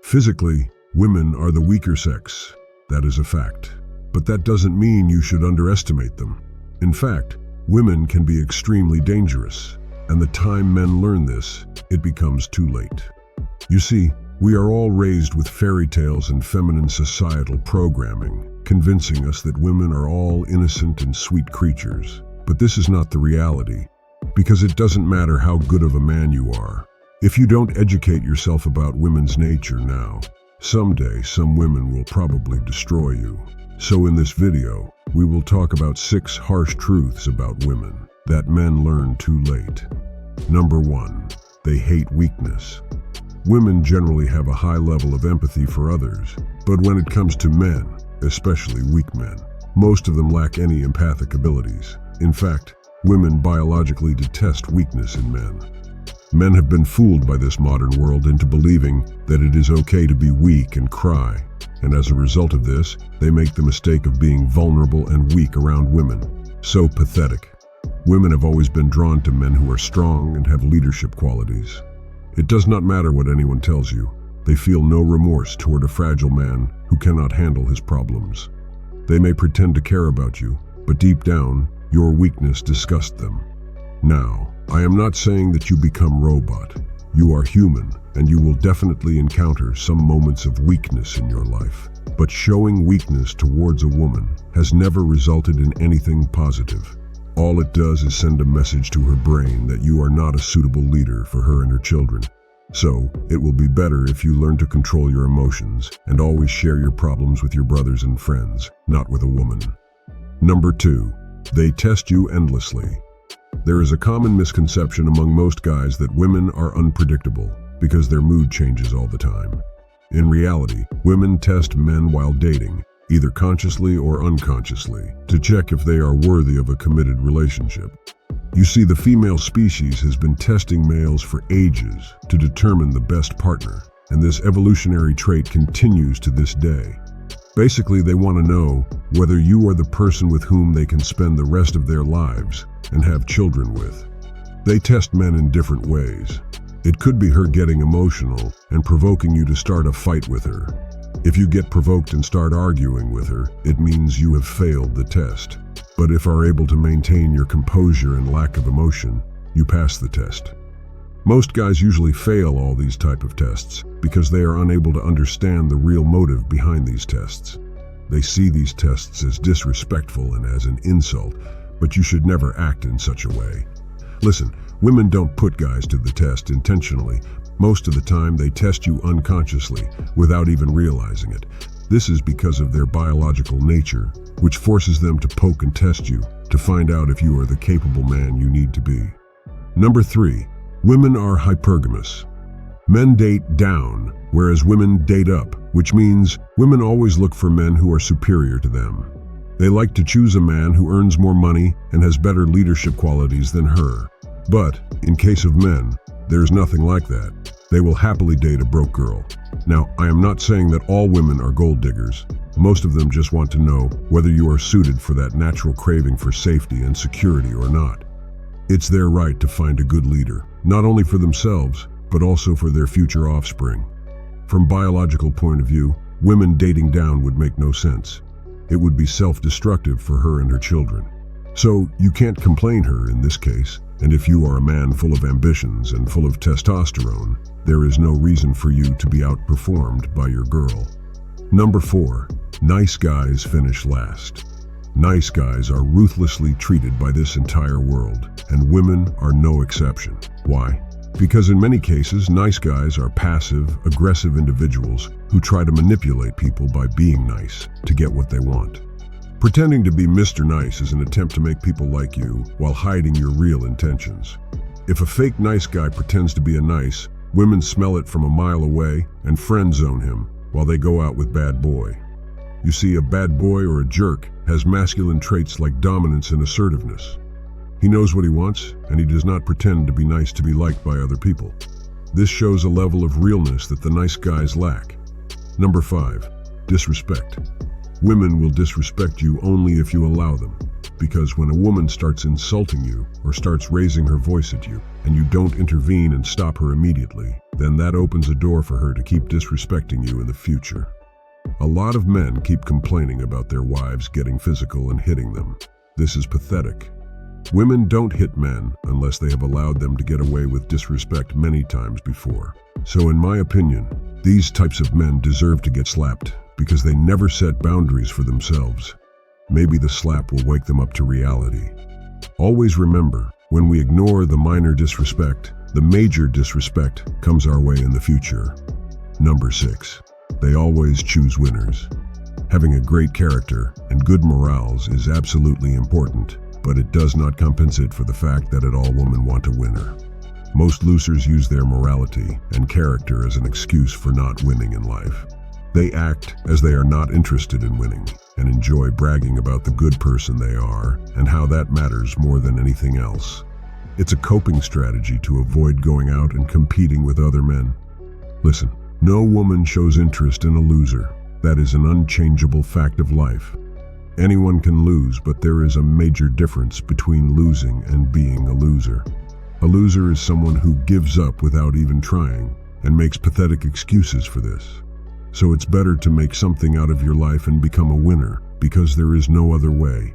Physically, women are the weaker sex. That is a fact. But that doesn't mean you should underestimate them. In fact, women can be extremely dangerous, and the time men learn this, it becomes too late. You see, we are all raised with fairy tales and feminine societal programming, convincing us that women are all innocent and sweet creatures. But this is not the reality, because it doesn't matter how good of a man you are. If you don't educate yourself about women's nature now, someday some women will probably destroy you. So in this video, we will talk about 6 harsh truths about women that men learn too late. Number 1, they hate weakness. Women generally have a high level of empathy for others, but when it comes to men, especially weak men, most of them lack any empathic abilities. In fact, women biologically detest weakness in men. Men have been fooled by this modern world into believing that it is okay to be weak and cry, and as a result of this, they make the mistake of being vulnerable and weak around women. So pathetic. Women have always been drawn to men who are strong and have leadership qualities. It does not matter what anyone tells you. They feel no remorse toward a fragile man who cannot handle his problems. They may pretend to care about you, but deep down, your weakness disgusts them. Now, I am not saying that you become robot. You are human, and you will definitely encounter some moments of weakness in your life. But showing weakness towards a woman has never resulted in anything positive. All it does is send a message to her brain that you are not a suitable leader for her and her children. So, it will be better if you learn to control your emotions and always share your problems with your brothers and friends, not with a woman. Number 2, they test you endlessly. There is a common misconception among most guys that women are unpredictable because their mood changes all the time. In reality, women test men while dating, either consciously or unconsciously, to check if they are worthy of a committed relationship. You see, the female species has been testing males for ages to determine the best partner, and this evolutionary trait continues to this day. Basically, they want to know whether you are the person with whom they can spend the rest of their lives and have children with. They test men in different ways. It could be her getting emotional and provoking you to start a fight with her. If you get provoked and start arguing with her, it means you have failed the test. But if are able to maintain your composure and lack of emotion, you pass the test. Most guys usually fail all these type of tests because they are unable to understand the real motive behind these tests. They see these tests as disrespectful and as an insult, but you should never act in such a way. Listen, women don't put guys to the test intentionally. Most of the time they test you unconsciously without even realizing it. This is because of their biological nature, which forces them to poke and test you to find out if you are the capable man you need to be. Number 3, women are hypergamous. Men date down, whereas women date up, which means women always look for men who are superior to them. They like to choose a man who earns more money and has better leadership qualities than her. But, in case of men, there's nothing like that. They will happily date a broke girl. Now, I am not saying that all women are gold diggers. Most of them just want to know whether you are suited for that natural craving for safety and security or not. It's their right to find a good leader, not only for themselves, but also for their future offspring. From a biological point of view, women dating down would make no sense. It would be self-destructive for her and her children. So you can't complain her in this case, and if you are a man full of ambitions and full of testosterone, there is no reason for you to be outperformed by your girl. Number 4, nice guys finish last. Nice guys are ruthlessly treated by this entire world, and women are no exception. Why? Because in many cases, nice guys are passive, aggressive individuals who try to manipulate people by being nice to get what they want. Pretending to be Mr. Nice is an attempt to make people like you while hiding your real intentions. If a fake nice guy pretends to be a nice, women smell it from a mile away and friend zone him while they go out with bad boy. You see, a bad boy or a jerk has masculine traits like dominance and assertiveness. He knows what he wants, and he does not pretend to be nice to be liked by other people. This shows a level of realness that the nice guys lack. Number 5, disrespect. Women will disrespect you only if you allow them, because when a woman starts insulting you or starts raising her voice at you, and you don't intervene and stop her immediately, then that opens a door for her to keep disrespecting you in the future. A lot of men keep complaining about their wives getting physical and hitting them. This is pathetic. Women don't hit men unless they have allowed them to get away with disrespect many times before. So in my opinion, these types of men deserve to get slapped because they never set boundaries for themselves. Maybe the slap will wake them up to reality. Always remember, when we ignore the minor disrespect, the major disrespect comes our way in the future. Number 6. They always choose winners. Having a great character and good morals is absolutely important, but it does not compensate for the fact that all women want a winner. Most losers use their morality and character as an excuse for not winning in life. They act as they are not interested in winning and enjoy bragging about the good person they are and how that matters more than anything else. It's a coping strategy to avoid going out and competing with other men. Listen, no woman shows interest in a loser. That is an unchangeable fact of life. Anyone can lose, but there is a major difference between losing and being a loser. A loser is someone who gives up without even trying and makes pathetic excuses for this. So it's better to make something out of your life and become a winner, because there is no other way.